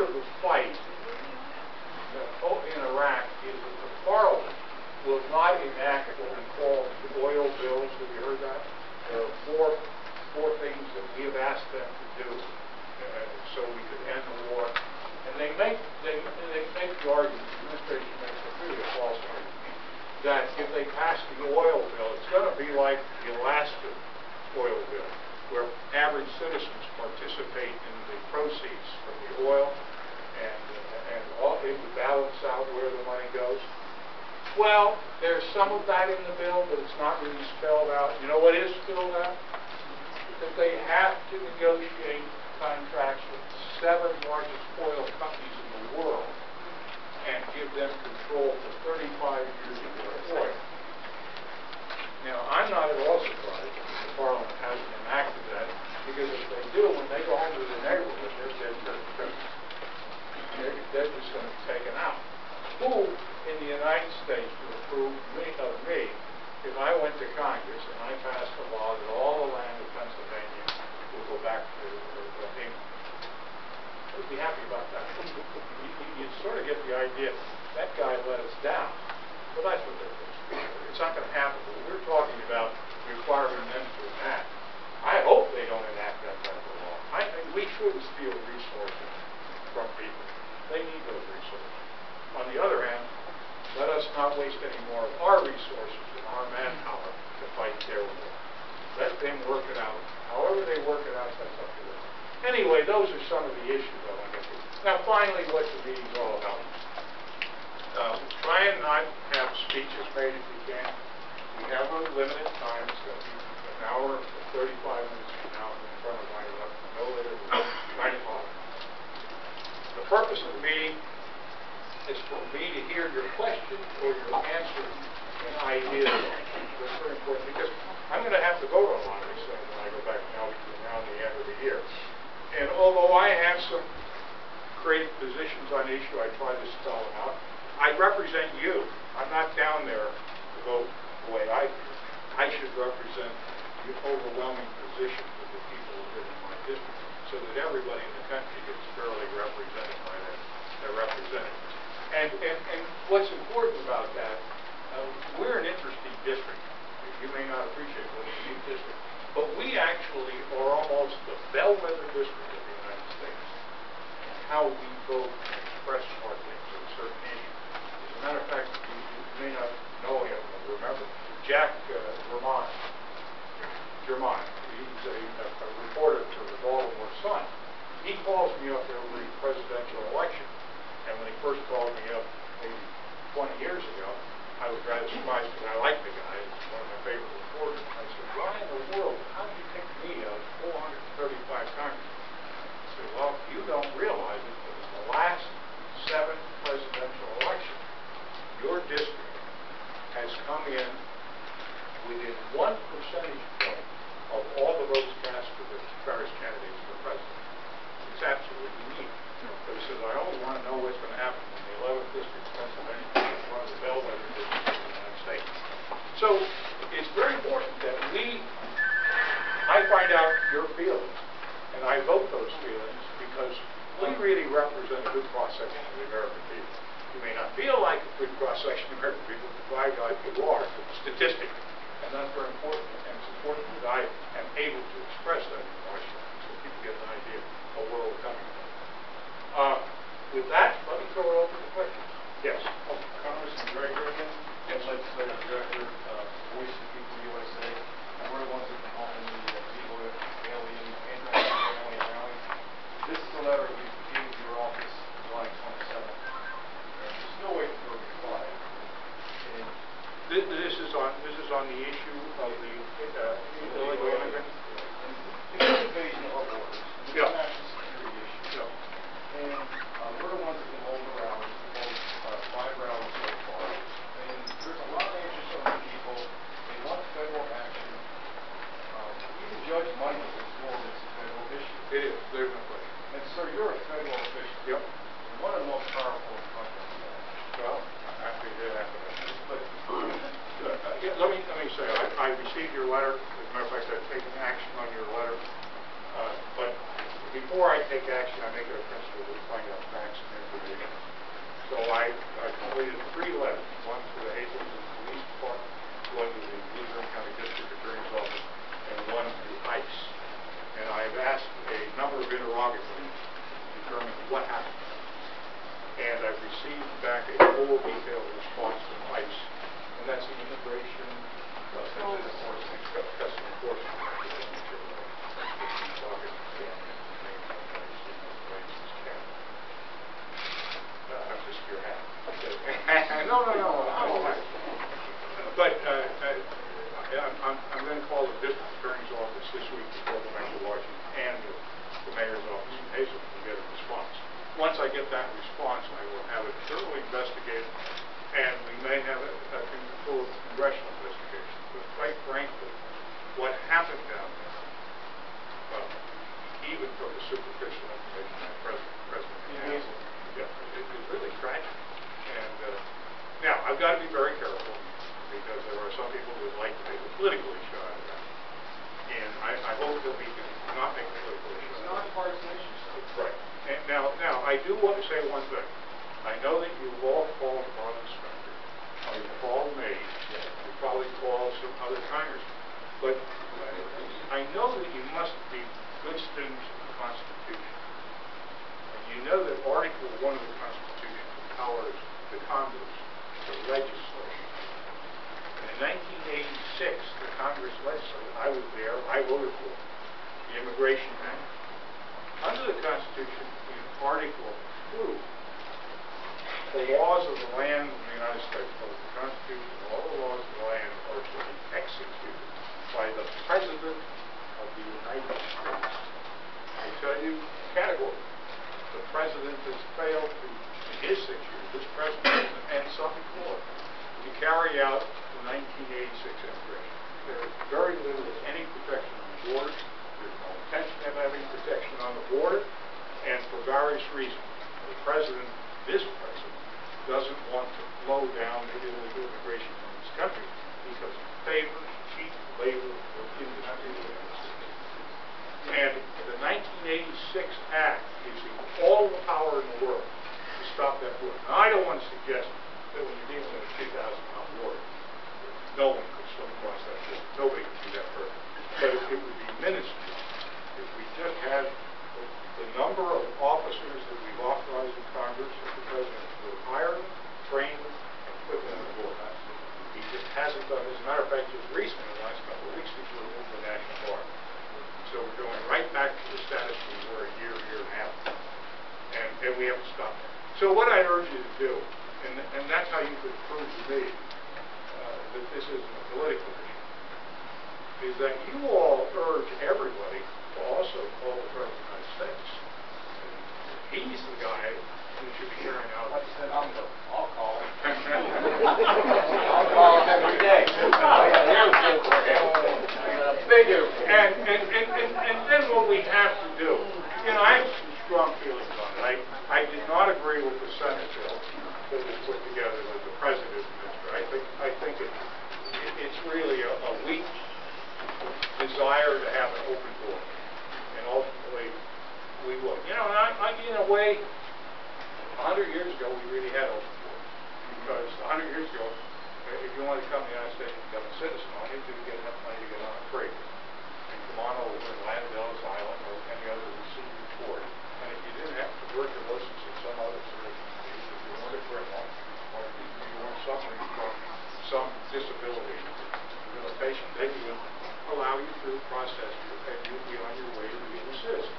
of the fight in Iraq is that the Parliament will not enact what we call the oil bills. Have you heard that? There are four things that we have asked them to do so we could end the war. And they make the argument, the administration makes a really false argument, that if they pass the oil bill, it's going to be like the Alaska oil bill, where average citizens participate in the proceeds from the oil, and it would balance out where the money goes. Well, there's some of that in the bill, but it's not really spelled out. You know what is spelled out? That they have to negotiate contracts with the 7 largest oil companies in the world and give them control for 35 years of their oil. Now, I'm not at all surprised that the Parliament hasn't enacted that, because if they do, when they go home to their neighborhood, they're just going to be taken out. Who in the United States would approve of me if I went to Congress and I passed a law that all the land of Pennsylvania will go back to England? I would be happy about that. You sort of get the idea that guy let us down. Well, that's what they're doing. It's not going to happen. But we're talking about requiring them to enact. I hope they don't enact that type of law. We shouldn't steal resources from people. They need those resources. On the other hand, let us not waste any more of our resources and our manpower to fight their war. Let them work it out. However they work it out, that's up to them. Anyway, those are some of the issues I want to get to. Now, finally, what the meeting's all about. Try and not have speeches made if you can. We have a limited time. It's going to be an hour and 35 minutes from now in front of my no later than 9 o'clock. The purpose of the meeting is for me to hear your questions or your answers and ideas. That's very important, because I'm going to have to vote on a lot of these things when I go back now between now and the end of the year. And although I have some creative positions on the issue, I try to spell them out. I represent you. I'm not down there to vote the way I do. I should represent the overwhelming positions of the people who live in my district, so that everybody in the country gets fairly represented by their representatives. And what's important about that, we're an interesting district. You may not appreciate what a unique district, but we actually are almost the bellwether district of the United States. How we vote and express our things on certain issues. As a matter of fact, you may not know him or remember Jack Germont. He's a reporter for the Baltimore Sun. He calls me up every presidential election. And when he first called me up maybe 20 years ago, I was rather surprised, because I like the guy. He's one of my favorite reporters. I said, why in the world, how do you pick me out of 435 congressmen? I said, well, you don't realize it, but in the last 7 presidential elections, your district has come in within 1 percentage point of all the votes cast for the various candidates for president. It's absolutely unique. But he says, I only want to know what's going to happen in the 11th district of Pennsylvania, which is one of the bellwether districts of the United States. So it's very important that I find out your feelings, and I vote those feelings, because we really represent a good cross-section of the American people. You may not feel like a good cross-section of the American people, but by God, you are, statistically. And that's very important, and it's important that I am able to express that in Washington, so people get an idea of where we're coming from. With that, let me throw it open to questions. Yes. Congressman Greg Reagan, Legislative Director, Voice of the People USA, and we're the ones that come home in the alien, anti-alien rally. This is a letter we gave to your office July 27th. There's no way for a reply. And this is on the issue of the illegal immigrant. Invasion of our borders. It's Yeah. a national security issue. Yeah. And we're the ones that can hold the rallies. We've held 5 rallies so far. And there's a lot of interest from the people. They want federal action. Even Judge Money is informed it's a federal issue. It is. There's no question. And sir, you're a federal official. Yep. And one of the most powerful in the country. Well, I think that happened. But Let me say, I received your letter. As a matter of fact, I've taken action on your letter. But before I take action, I make it a principle to find out determine what happened. And I've received back a full detailed response from ICE, and that's the immigration customs enforcement. I'm just your hat. No. But I'm going to call the district attorney's office this week before the mayor of Washington and the mayor's office in Hazel to get a response. Once I get that response, I will have it thoroughly investigated, and we may have a full congressional investigation. But quite frankly, what happened down there, even from the superficial information that President Hazel, it was really tragic. And now, I've got to be very careful, because there are some people who would like to make a political issue out of that. And I hope that we can not make a political issue. It's not a partisan issue, sir. Right. And now, I do want to say one thing. I know that you've all called on the Inspector. You've called me. You probably called some other congressmen. But I know that you must be good students of the Constitution. And you know that Article 1 of the Constitution empowers the Congress to legislate. In 1986, the Congress legislated. I was there. I voted for it. The Immigration Act. Under the Constitution, in Article 2, the laws of the land of the United States, both the Constitution and all the laws of the land, are to be executed by the President of the United States. I tell you categorically, the President has failed to, in his 6 years, this President and some before, to carry out the 1986 immigration. There is very little, if any, protection on the border. There's no intention of having protection on the border, and for various reasons. The President, this President, doesn't want to slow down the illegal immigration in this country because it favors cheap labor in the country. And the 1986 Act gives you all the power in the world to stop that border. Now, I don't want to suggest that when you're dealing with a 2,000-pound border, no one could swim across that border. Nobody could do that perfect. But it would be minuscule if we just had the number of officers that we've authorized in Congress, that the President would hire them, train them, and put them on the border. He just hasn't done this. As a matter of fact, just recently, in the last couple of weeks, he's removed the National Guard. So we're going right back to the status we were a year and a half ago. And we have to stop that. So what I urge you to do, and that's how you could prove to me that this isn't a political issue, is that you all urge everybody to also call the President of the United States. He's the guy who should be carrying out. Like I said, I'll call him. I'll call him every day. And then what we have to do, I have some strong feelings on it. I did not agree with the Senate bill that was put together that the President administered. I think it's really a weak desire to have an open door, and ultimately we would. In a way, 100 years ago we really had open doors, because 100 years ago, if you wanted to come to the United States and become a citizen, all you had to do was get enough money to get on a freight and come on over to Landell's Island or any other receiving port. And if you didn't have tuberculosis or some other sort of disease, if you weren't a criminal, or if you weren't suffering from some disability, rehabilitation, they would allow you through the process and you'd be on your way to being a citizen.